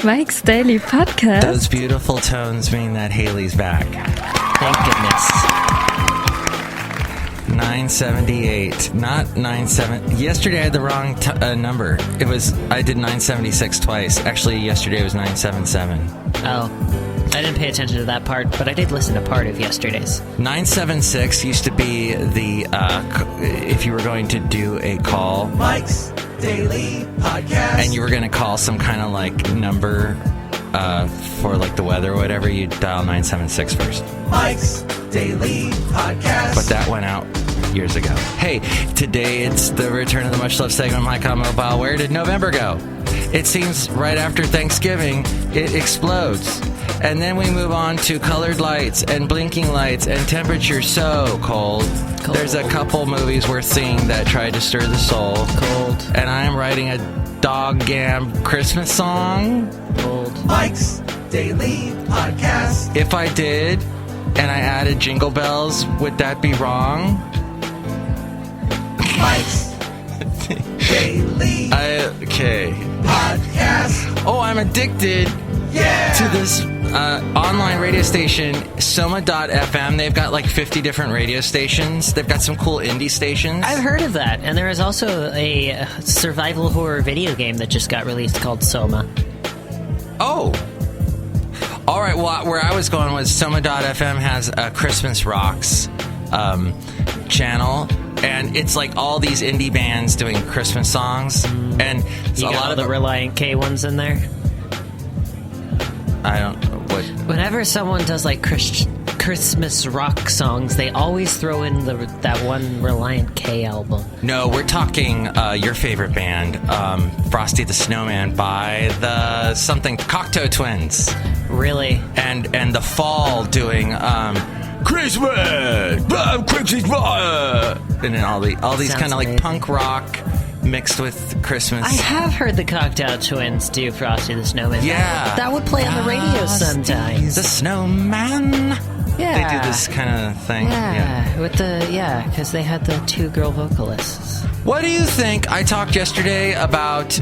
Mike's Daily Podcast. Those beautiful tones mean that Haley's back. Thank goodness. 978, not 97. Yesterday I had the wrong number. I did 976 twice. Actually, yesterday was 977. Oh, I didn't pay attention to that part, but I did listen to part of yesterday's. 976 used to be the if you were going to do a call, Mike's Daily Podcast, and you were going to call some kind of like number for like the weather or whatever, you dial 976 first. Mike's Daily Podcast. But that went out years ago. Hey, today it's the return of the much loved segment, Mike on Mobile. Where did November go? It seems right after Thanksgiving, it explodes. And then we move on to colored lights and blinking lights and temperature so cold. There's a couple movies worth seeing that tried to stir the soul. Cold. And I am writing a doggam Christmas song. Cold. Mike's Daily Podcast. If I did, and I added jingle bells, would that be wrong? Mike's Daily Okay. Podcast. Oh, I'm addicted to this online radio station, Soma.fm. They've got like 50 different radio stations. They've got some cool indie stations. I've heard of that, and there is also a survival horror video game that just got released called Soma. Oh. All right, well, where I was going was Soma.fm has a Christmas Rocks channel, and it's like all these indie bands doing Christmas songs, and You a got lot of the Reliant K ones in there? I don't know what. Whenever someone does like Christmas rock songs, they always throw in that one Reliant K album. No, we're talking your favorite band, Frosty the Snowman by the Cocteau Twins. Really? And The Fall doing Christmas, and then all these kind of like punk rock mixed with Christmas. I have heard the Cocteau Twins do Frosty the Snowman. Yeah, that would play on the radio sometimes. The Snowman. Yeah, they do this kind of thing. Yeah, because they had the two girl vocalists. What do you think? I talked yesterday about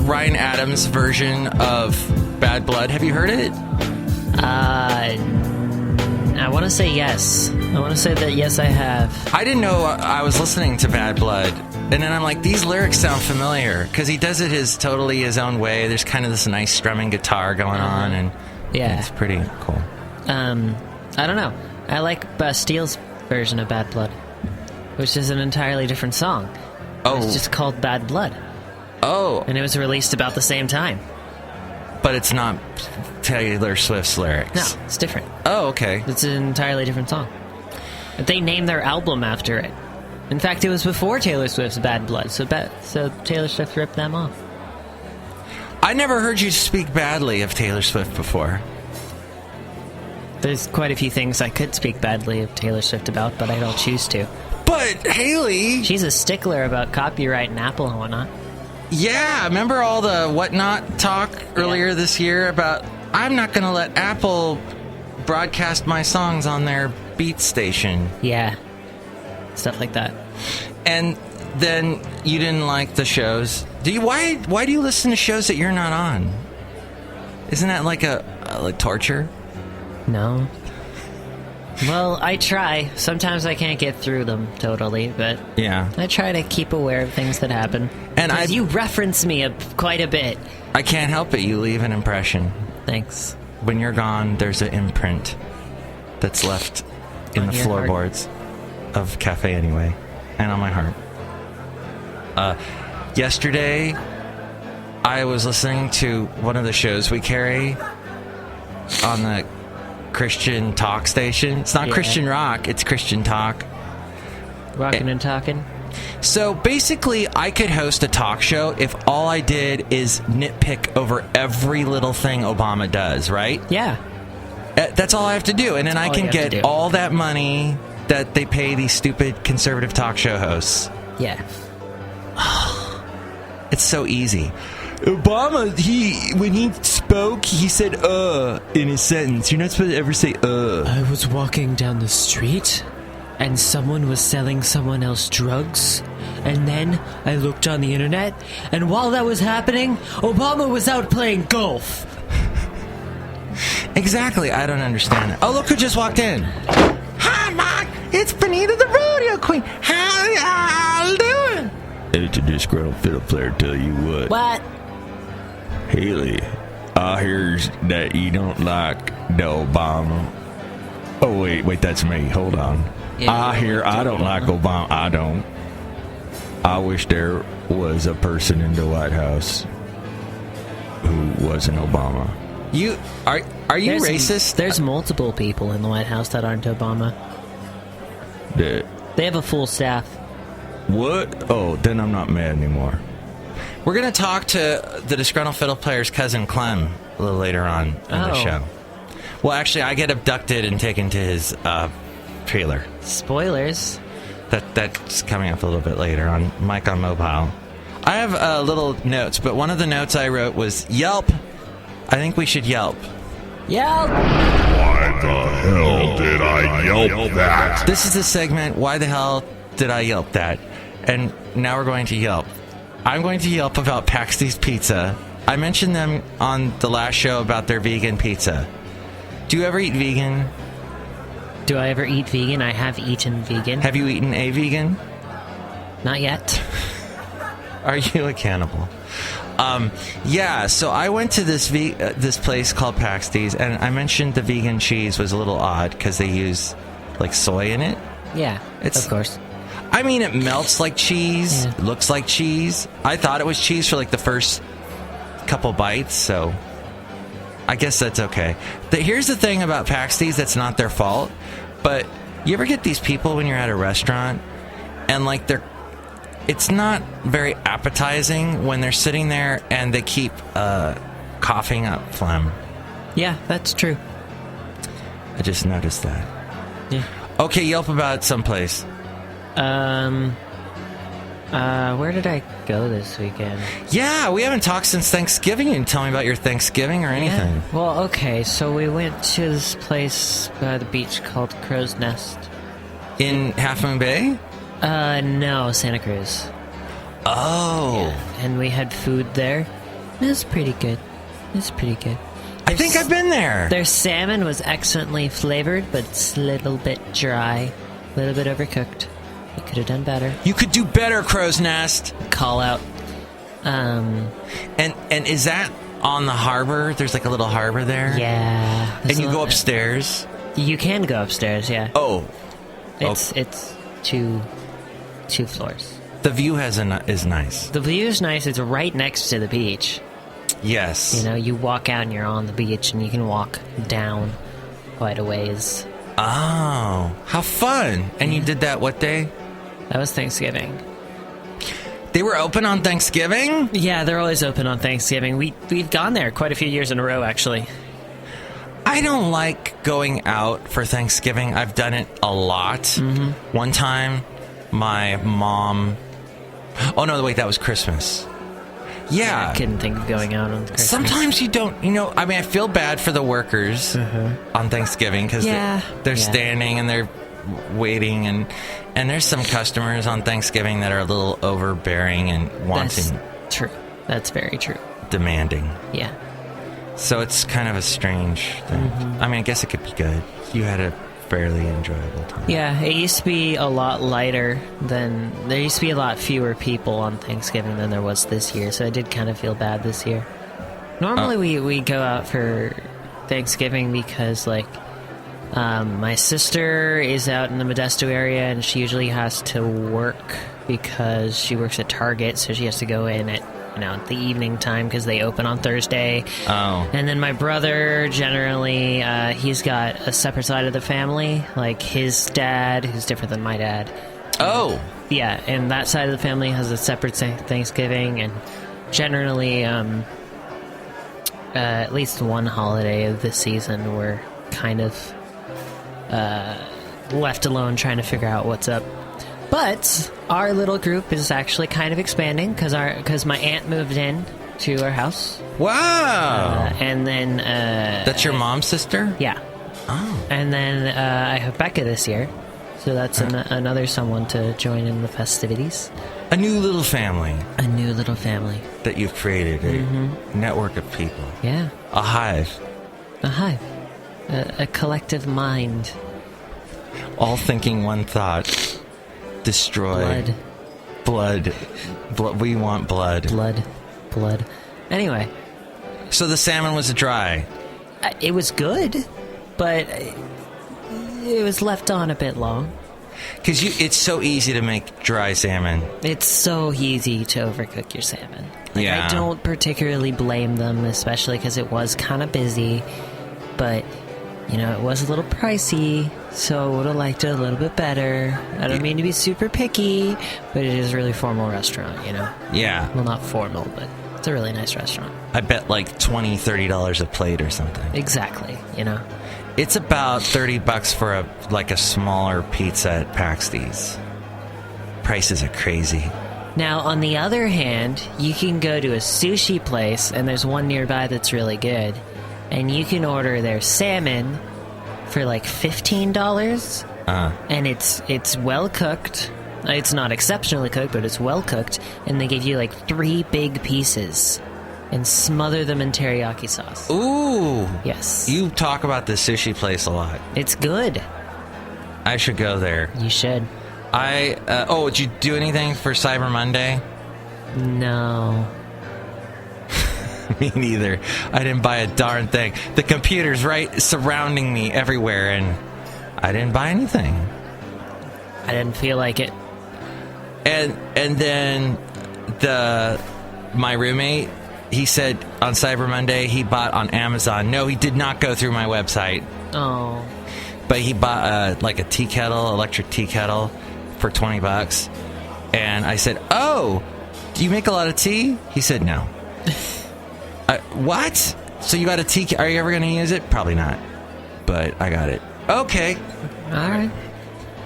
Ryan Adams' version of Bad Blood. Have you heard it? I want to say yes. I want to say that yes, I have. I didn't know I was listening to Bad Blood, and then I'm like, these lyrics sound familiar, because he does it totally his own way. There's kind of this nice strumming guitar going on, and it's pretty cool. I don't know. I like Bastile's version of Bad Blood, which is an entirely different song. Oh. It's just called Bad Blood. Oh. And it was released about the same time. But it's not Taylor Swift's lyrics. No, it's different. Oh, okay. It's an entirely different song. They named their album after it. In fact, it was before Taylor Swift's Bad Blood, so Taylor Swift ripped them off. I never heard you speak badly of Taylor Swift before. There's quite a few things I could speak badly of Taylor Swift about, but I don't choose to. But, Haley... She's a stickler about copyright and Apple and whatnot. Yeah, remember all the whatnot talk earlier this year about, I'm not going to let Apple broadcast my songs on their Beat station. Yeah. Stuff like that. And then you didn't like the shows. Why do you listen to shows that you're not on? Isn't that like like torture? No. Well, I try. Sometimes I can't get through them totally, but yeah, I try to keep aware of things that happen. And you reference me quite a bit. I can't help it. You leave an impression. Thanks. When you're gone, there's an imprint that's left in the floorboards of Cafe Anyway, and on my heart. Yesterday, I was listening to one of the shows we carry on the Christian talk station. It's not Christian rock, it's Christian talk. Rockin' and talking. So basically, I could host a talk show if all I did is nitpick over every little thing Obama does, right? Yeah. That's all I have to do, and then I can get all that money that they pay these stupid conservative talk show hosts. Yeah. It's so easy. Obama, when he spoke, he said in his sentence. You're not supposed to ever say I was walking down the street, and someone was selling someone else drugs. And then I looked on the internet, and while that was happening, Obama was out playing golf. Exactly. I don't understand it. Oh, look who just walked in. Hi, Mike. It's Benita the rodeo queen. How y'all doing? It's a disgruntled fiddle player, tell you what. What? Haley, I hears that you don't like the Obama. Oh, wait, that's me. Hold on. Yeah, I don't like Obama. I don't. I wish there was a person in the White House who wasn't Obama. You are you racist? There's multiple people in the White House that aren't Obama. They have a full staff. What? Oh, then I'm not mad anymore. We're going to talk to the Disgruntled Fiddle Player's cousin Clem a little later on in the show. Well, actually, I get abducted and taken to his trailer. Spoilers. That's coming up a little bit later on Mike on Mobile. I have little notes, but one of the notes I wrote was Yelp. I think we should Yelp. Yelp! Why the hell did I yelp that? This is the segment, Why the hell did I Yelp that? And now we're going to Yelp. I'm going to Yelp about Paxti's Pizza. I mentioned them on the last show about their vegan pizza. Do you ever eat vegan? Do I ever eat vegan? I have eaten vegan. Have you eaten a vegan? Not yet. Are you a cannibal? Yeah, so I went to this place called Paxti's, and I mentioned the vegan cheese was a little odd because they use, like, soy in it. Yeah, of course. I mean, it melts like cheese, Yeah. looks like cheese. I thought it was cheese for, like, the first couple bites, so I guess that's okay. Here's the thing about Paxti's that's not their fault, but you ever get these people when you're at a restaurant, and, like, it's not very appetizing when they're sitting there and they keep coughing up phlegm. Yeah, that's true. I just noticed that. Yeah. Okay, Yelp about someplace. Where did I go this weekend? Yeah, we haven't talked since Thanksgiving. You didn't tell me about your Thanksgiving or anything. Yeah. Well, okay, so we went to this place by the beach called Crow's Nest. In Half Moon Bay? No, Santa Cruz. Oh. Yeah, and we had food there. It was pretty good. I think I've been there. Their salmon was excellently flavored, but it's a little bit dry. A little bit overcooked. You could have done better. You could do better, Crow's Nest. Call out. And is that on the harbor? There's like a little harbor there? Yeah. And you go upstairs? You can go upstairs, yeah. Oh. It's two floors. The view is nice. The view is nice. It's right next to the beach. Yes. You know, you walk out and you're on the beach, and you can walk down quite a ways. Oh, how fun. And you did that what day? That was Thanksgiving. They were open on Thanksgiving? Yeah, they're always open on Thanksgiving. We've gone there quite a few years in a row, actually. I don't like going out for Thanksgiving. I've done it a lot. Mm-hmm. One time, my mom... Oh, no, wait, that was Christmas. Yeah. I couldn't think of going out on Christmas. Sometimes you don't, I mean, I feel bad for the workers on Thanksgiving because they're standing and they're waiting, and there's some customers on Thanksgiving that are a little overbearing and wanting. That's true. That's very true. Demanding. Yeah. So it's kind of a strange thing. Mm-hmm. I mean, I guess it could be good. You had a fairly enjoyable time. Yeah, it used to be a lot lighter than... There used to be a lot fewer people on Thanksgiving than there was this year, so I did kind of feel bad this year. Normally we go out for Thanksgiving because, like, my sister is out in the Modesto area, and she usually has to work because she works at Target, so she has to go in at the evening time because they open on Thursday. Oh. And then my brother, generally, he's got a separate side of the family. Like, his dad, who's different than my dad. Oh. Yeah, and that side of the family has a separate Thanksgiving. And generally, at least one holiday of the season, we're kind of left alone trying to figure out what's up. But our little group is actually kind of expanding because my aunt moved in to our house. Wow! And then that's your mom's sister? Yeah. Oh. And then I have Becca this year, So that's another someone to join in the festivities. A new little family. A new little family. That you've created. A network of people. Yeah. A hive. A hive. A collective mind. All thinking one thought. Destroy. Blood. We want blood. Blood. Anyway. So the salmon was dry. It was good, but it was left on a bit long. Because it's so easy to make dry salmon. It's so easy to overcook your salmon. Yeah. I don't particularly blame them, especially because it was kind of busy. But, it was a little pricey, so I would have liked it a little bit better. I don't mean to be super picky, but it is a really formal restaurant, Yeah. Well, not formal, but it's a really nice restaurant. I bet like $20, $30 a plate or something. Exactly, It's about $30 for a smaller pizza at Paxty's. Prices are crazy. Now, on the other hand, you can go to a sushi place, and there's one nearby that's really good, and you can order their salmon for like $15, and it's well cooked. It's not exceptionally cooked, but it's well cooked, and they give you like 3 big pieces and smother them in teriyaki sauce. Ooh! Yes. You talk about the sushi place a lot. It's good. I should go there. You should. Did you do anything for Cyber Monday? No. Me neither. I didn't buy a darn thing. The computer's right surrounding me everywhere, and I didn't buy anything. I didn't feel like it. And then my roommate, he said on Cyber Monday he bought on Amazon. No, he did not go through my website. Oh. But he bought a tea kettle, electric tea kettle, for $20. And I said, "Oh, do you make a lot of tea?" He said, "No." What? So you got a tea? Are you ever going to use it? Probably not. But I got it. Okay. All right.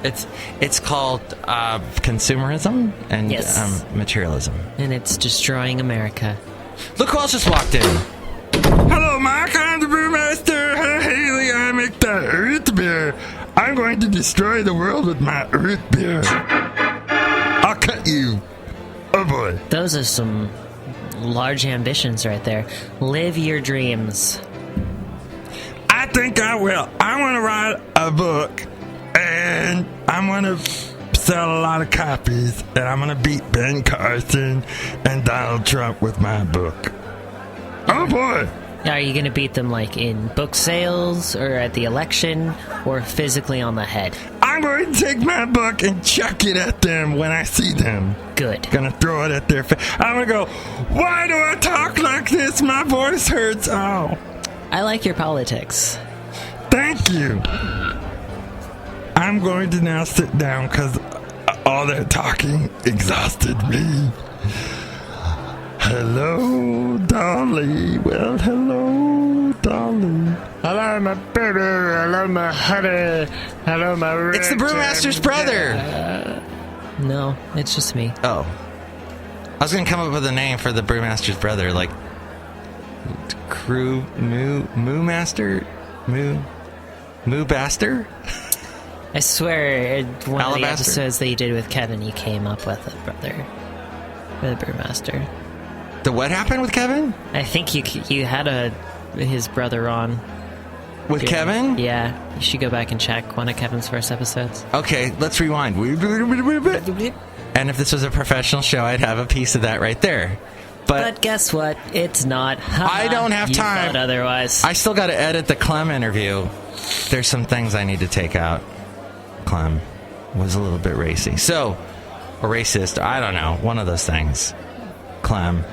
It's called consumerism and yes. Materialism. And it's destroying America. Look who else just walked in. Hello, Mike. I'm the Brewmaster. Hey, Haley, I make the root beer. I'm going to destroy the world with my root beer. I'll cut you. Oh, boy. Those are some large ambitions right there. Live your dreams. I think I will. I want to write a book, and I'm going to sell a lot of copies, and I'm going to beat Ben Carson and Donald Trump with my book. Oh, boy. Are you going to beat them like in book sales or at the election or physically on the head? I'm going to take my book and chuck it at them when I see them. Good. Gonna throw it at their face. I'm gonna go, why do I talk like this? My voice hurts. Oh. I like your politics. Thank you. I'm going to now sit down because all that talking exhausted me. Hello, Dolly. Well, hello, Dolly. Hello, my baby. Hello, my honey. Hello, my It's the Brewmaster's brother. No, it's just me. Oh. I was going to come up with a name for the Brewmaster's brother, like Moo Master? Moo Baster? I swear, one of the Alabaster? episodes that you did with Kevin, you came up with a brother. The Brewmaster. What happened with Kevin? I think you had his brother on. With Kevin? Yeah. You should go back and check one of Kevin's first episodes. Okay, let's rewind. And if this was a professional show, I'd have a piece of that right there. But guess what? It's not. I don't have You time. thought otherwise. I still got to edit the CLEM interview. There's some things I need to take out. CLEM was a little bit racy. So, or racist, I don't know. One of those things. CLEM.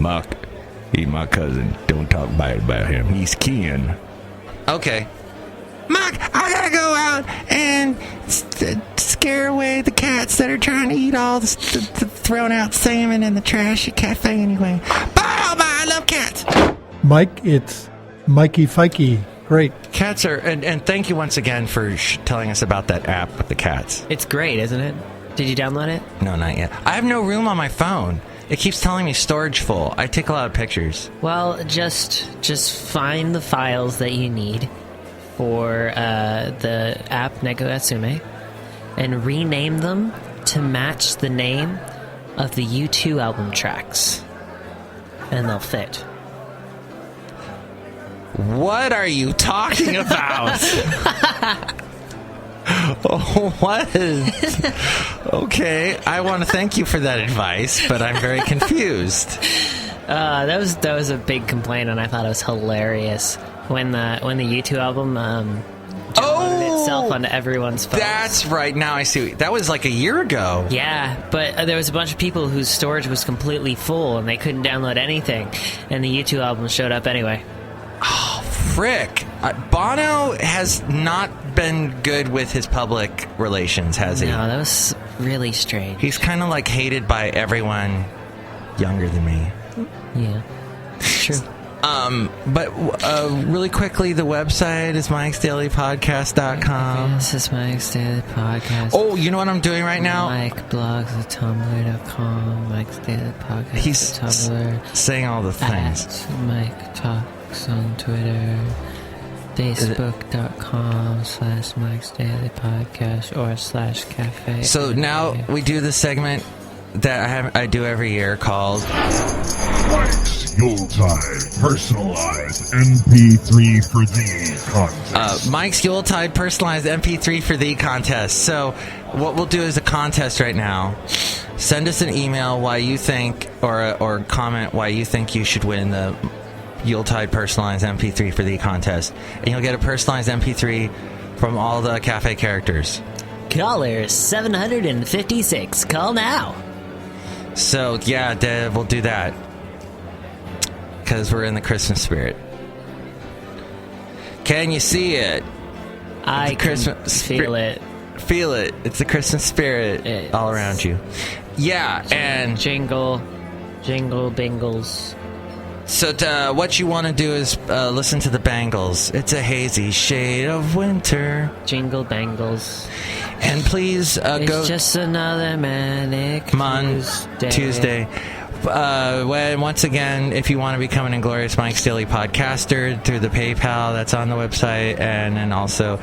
Mark, he's my cousin. Don't talk bad about him. He's kin. Okay. Mark, I gotta go out and scare away the cats that are trying to eat all the thrown out salmon in the trash at cafe anyway. Bye, I love cats. Mike, it's Mikey Fikey. Great. Cats are, and thank you once again for telling us about that app with the cats. It's great, isn't it? Did you download it? No, not yet. I have no room on my phone. It keeps telling me storage full. I take a lot of pictures. Well, just find the files that you need for the app Neko Atsume. and rename them to match the name of the U2 album tracks. And they'll fit. What are you talking about? Oh, what is... Okay, I want to thank you for that advice, but I'm very confused. That was a big complaint, and I thought it was hilarious when the U2 album downloaded itself onto everyone's phones. That's right. Now I see. That was like a year ago. Yeah, but there was a bunch of people whose storage was completely full, and they couldn't download anything, and the U2 album showed up anyway. Oh, frick. Bono has not been good with his public relations, has he? No, that was really strange. He's kind of like hated by everyone younger than me. Yeah, true. But really quickly, the website is mikesdailypodcast.com. This is Mike's Daily Podcast. Oh, you know what I'm doing right now? Mike blogs at tumblr.com. Mike's Daily Podcast He's at Tumblr. saying all the things. At Mike Talks on Twitter. Facebook.com/Mike's Daily Podcast or /cafe. So now we do the segment that I do every year called Mike's Yuletide Personalized MP3 for Thee Contest. Mike's Yuletide Personalized MP3 for Thee Contest. So what we'll do is a contest right now. Send us an email why you think, or comment why you think you should win the Yuletide Personalized MP3 for Thee contest. And you'll get a personalized MP3 from all the cafe characters. Caller 756. Call now. So, yeah, Dev, we'll do that. Because we're in the Christmas spirit. Can you see it? I can feel it. Feel it. It's the Christmas spirit all around you. Yeah, and... Jingle bingles. So what you want to do is listen to the Bangles. It's a hazy shade of winter. Jingle bangles. And please go... It's just another manic Tuesday. Once again, if you want to become an Inglorious Mike's Daily Podcaster through the PayPal, that's on the website. And then also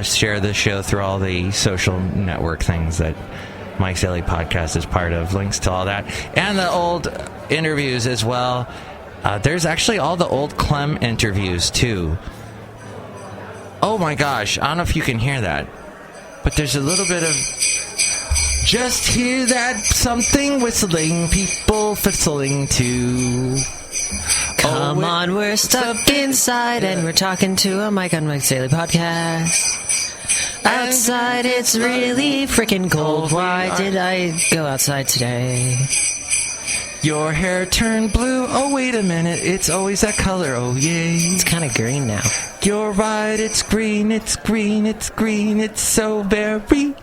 share the show through all the social network things that Mike's Daily Podcast is part of. Links to all that. And the old interviews as well. There's actually all the old CLEM interviews, too. Oh, my gosh. I don't know if you can hear that. But there's a little bit of... Just hear that something whistling, people whistling, too. Come on, we're stuck inside, and we're talking to a mic on Mike's Daily Podcast. Outside, it's really freaking cold. Why did I go outside today? Your hair turned blue. Oh, wait a minute. It's always that color. Oh, yay. It's kind of green now. You're right. It's green. It's green. It's green. It's so very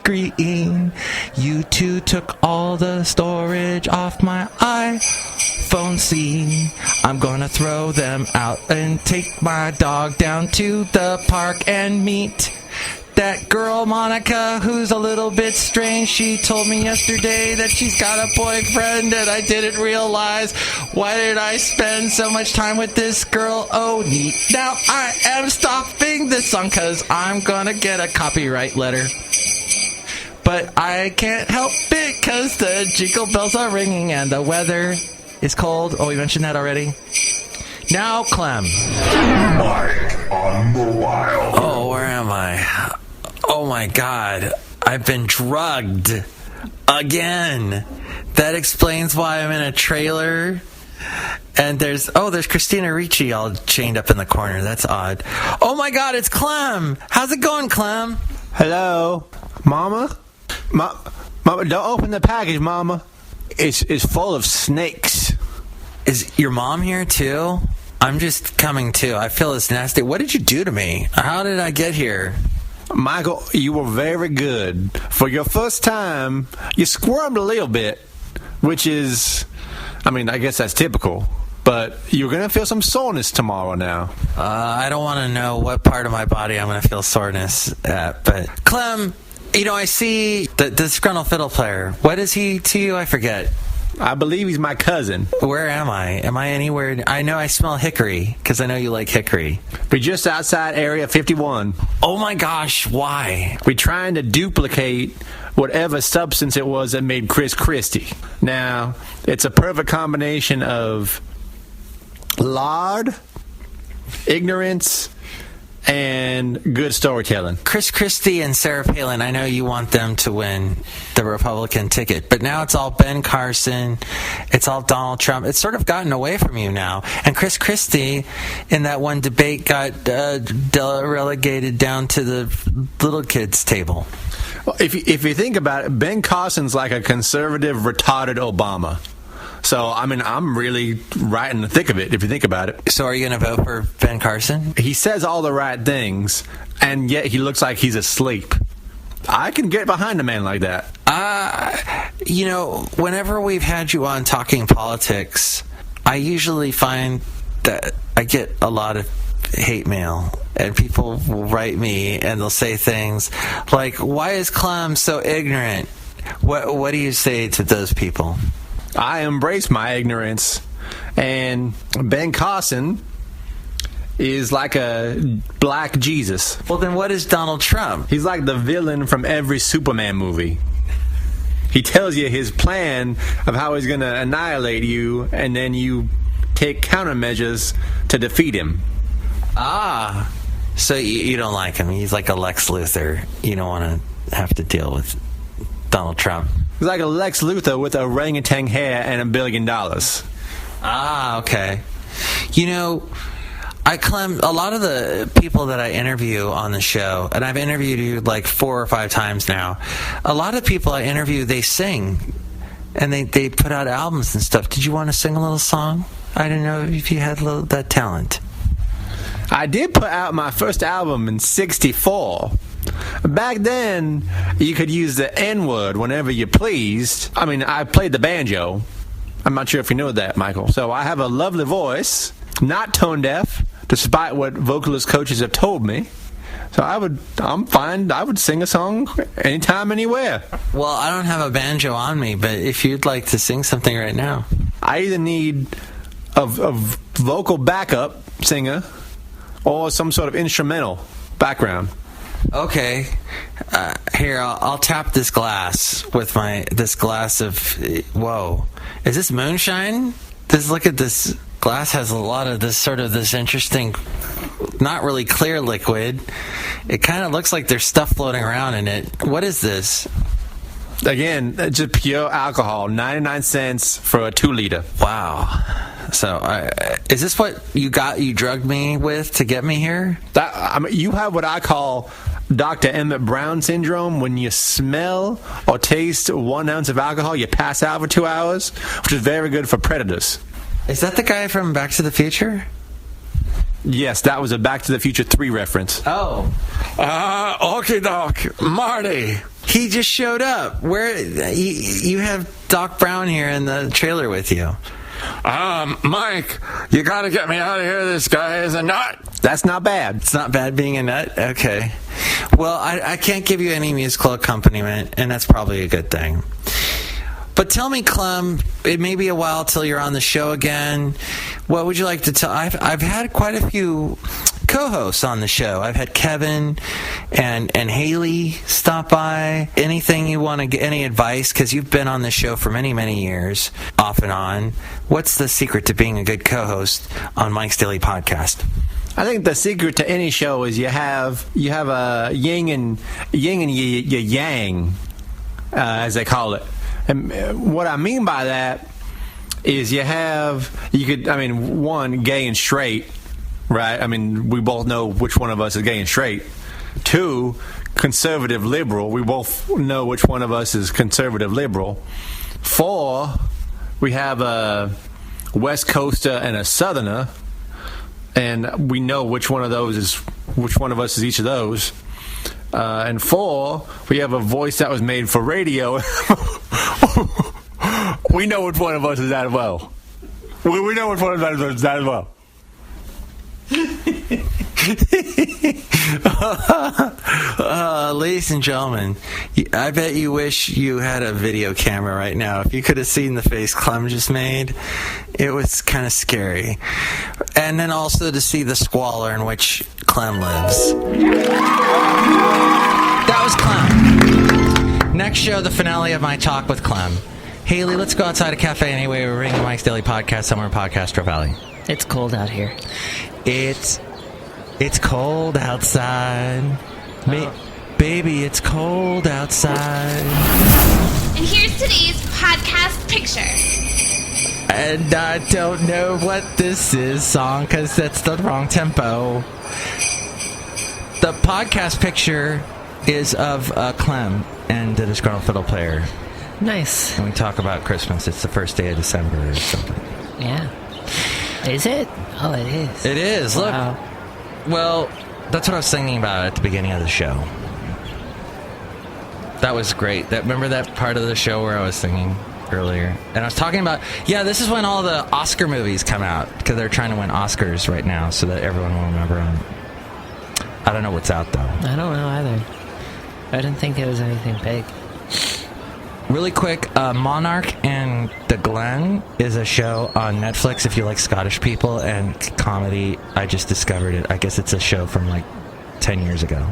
green. You two took all the storage off my iPhone scene. I'm gonna throw them out and take my dog down to the park and meet that girl, Monica, who's a little bit strange. She told me yesterday that she's got a boyfriend and I didn't realize. Why did I spend so much time with this girl? Oh, neat. Now I am stopping this song because I'm gonna get a copyright letter. But I can't help it because the jingle bells are ringing and the weather is cold. Oh, we mentioned that already. Now, Clem. Mike on the wild. Oh, where am I? Oh my God, I've been drugged again. That explains why I'm in a trailer. And there's Christina Ricci all chained up in the corner. That's odd. Oh my God, it's Clem. How's it going, Clem? Hello, Mama? Mama, don't open the package, Mama. It's full of snakes. Is your mom here too? I'm just coming too. I feel it's nasty. What did you do to me? How did I get here? Michael, you were very good. For your first time, you squirmed a little bit, which is, I guess that's typical. But you're going to feel some soreness tomorrow now. I don't want to know what part of my body I'm going to feel soreness at. But, Clem, I see the Disgruntled Fiddle Player. What is he to you? I forget. I believe he's my cousin. Where am I? Am I anywhere? I know I smell hickory, because I know you like hickory. We're just outside Area 51. Oh my gosh, why? We're trying to duplicate whatever substance it was that made Chris Christie. Now, it's a perfect combination of lard, ignorance, and good storytelling. Chris Christie and Sarah Palin, I know you want them to win the Republican ticket, but now it's all Ben Carson, it's all Donald Trump. It's sort of gotten away from you now. And Chris Christie, in that one debate, got relegated down to the little kids' table. Well, if you think about it, Ben Carson's like a conservative, retarded Obama. So, I mean, I'm really right in the thick of it, if you think about it. So are you going to vote for Ben Carson? He says all the right things, and yet he looks like he's asleep. I can get behind a man like that. Whenever we've had you on talking politics, I usually find that I get a lot of hate mail, and people will write me and they'll say things like, why is CLEM so ignorant? What do you say to those people? I embrace my ignorance, and Ben Carson is like a black Jesus. Well, then what is Donald Trump? He's like the villain from every Superman movie. He tells you his plan of how he's going to annihilate you, and then you take countermeasures to defeat him. Ah, so you don't like him. He's like a Lex Luthor. You don't want to have to deal with Donald Trump. He's like a Lex Luthor with orangutan hair and $1 billion. Ah, okay. CLEM, a lot of the people that I interview on the show, and I've interviewed you like 4 or 5 times now, a lot of people I interview, they sing, and they put out albums and stuff. Did you want to sing a little song? I didn't know if you had that talent. I did put out my first album in '64. Back then, you could use the N-word whenever you pleased. I mean, I played the banjo. I'm not sure if you know that, Michael. So I have a lovely voice, not tone deaf, despite what vocalist coaches have told me. So I'm fine. I would sing a song anytime, anywhere. Well, I don't have a banjo on me, but if you'd like to sing something right now. I either need a vocal backup singer or some sort of instrumental background. Okay, here I'll tap this glass with this glass of whoa. Is this moonshine? Look at this glass has a lot of this interesting, not really clear liquid. It kind of looks like there's stuff floating around in it. What is this? Again, just pure alcohol. 99 cents for a 2-liter. Wow. So, is this what you drugged me with to get me here? You have what I call Dr. Emmett Brown syndrome. When you smell or taste 1 ounce of alcohol, you pass out for 2 hours, which is very good for predators. Is that the guy from Back to the Future? Yes, that was a Back to the Future 3 reference. Oh. Okay, Doc. Marty. He just showed up. Where you have Doc Brown here in the trailer with you. Mike, you gotta get me out of here. This guy is a nut. That's not bad. It's not bad being a nut? Okay. Well, I can't give you any musical accompaniment, and that's probably a good thing. But tell me, CLEM, it may be a while till you're on the show again. What would you like to tell? I've had quite a few co-hosts on the show. I've had Kevin and Haley stop by. Anything you want to get, any advice? Because you've been on the show for many, many years, off and on. What's the secret to being a good co-host on Mike's Daily Podcast? I think the secret to any show is you have a yin and yang, as they call it. And what I mean by that is one, gay and straight, right? I mean, we both know which one of us is gay and straight. 2, conservative liberal. We both know which one of us is conservative liberal. 4, we have a West Coaster and a Southerner, and we know which one of us is each of those. And 4, we have a voice that was made for radio. We know which one of us is that as well. We know which one of us is that as well. Ladies and gentlemen, I bet you wish you had a video camera right now. If you could have seen the face Clem just made, it was kind of scary. And then also to see the squalor in which Clem lives. That was Clem. Next show, the finale of my talk with Clem. Haley, let's go outside a cafe anyway. We're ringing Mike's Daily Podcast somewhere in Podcastro Valley. It's cold out here. It's cold outside. Baby, it's cold outside. And here's today's podcast picture. And I don't know what this is song, because that's the wrong tempo. The podcast picture is of Clem and the Disgruntled Fiddle Player. Nice. And we talk about Christmas. It's the first day of December or something. Yeah. Is it? Oh, it is. It is. Wow. Look. Well, that's what I was singing about at the beginning of the show. That was great. Remember that part of the show where I was singing earlier? And I was talking about, this is when all the Oscar movies come out, because they're trying to win Oscars right now so that everyone will remember them. I don't know what's out, though. I don't know either. I didn't think it was anything big. Really quick, Monarch and the Glen is a show on Netflix if you like Scottish people and comedy. I just discovered it. I guess it's a show from like 10 years ago.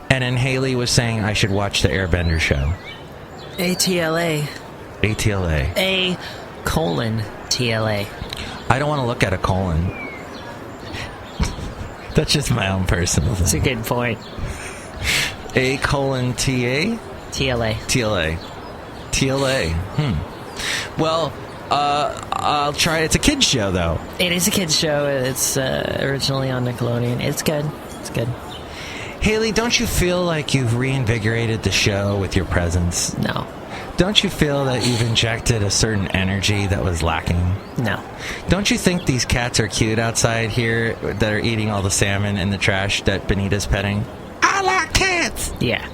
And then Haley was saying I should watch the Airbender show. ATLA. ATLA. A:TLA. I don't want to look at a colon. That's just my own personal thing. That's a good point. A:TA? TLA. TLA. TLA. Well, I'll try. It's a kid's show, though. It is a kid's show. It's originally on Nickelodeon. It's good. It's good. Haley, don't you feel like you've reinvigorated the show with your presence? No. Don't you feel that you've injected a certain energy that was lacking? No. Don't you think these cats are cute outside here that are eating all the salmon in the trash that Benita's petting? I like cats. Yeah.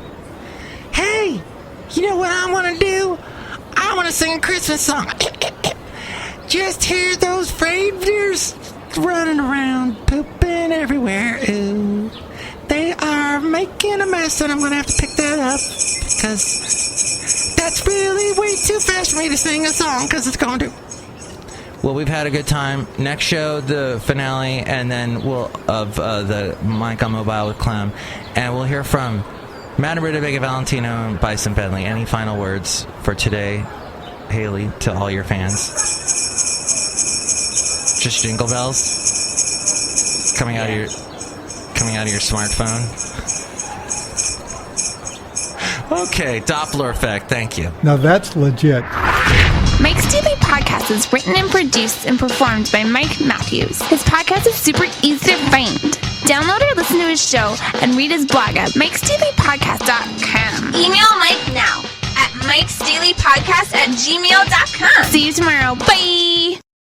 Hey, you know what I want to do? I want to sing a Christmas song. Just hear those reindeers running around, pooping everywhere. Ooh. They are making a mess, and I'm going to have to pick that up because that's really way too fast for me to sing a song because it's going to. Well, we've had a good time. Next show, the finale, and then we'll the Mike on Mobile with Clem, and we'll hear from Madame Rootabega, Valentino, and Bison Bentley. Any final words for today, Haley, to all your fans? Just jingle bells coming out of your smartphone. Okay, Doppler effect. Thank you. Now that's legit. Mike's Daily Podcast is written and produced and performed by Mike Matthews. His podcast is super easy to find. Download or listen to his show and read his blog at mikesdailypodcast.com. Email Mike now at mikesdailypodcast@gmail.com. See you tomorrow. Bye!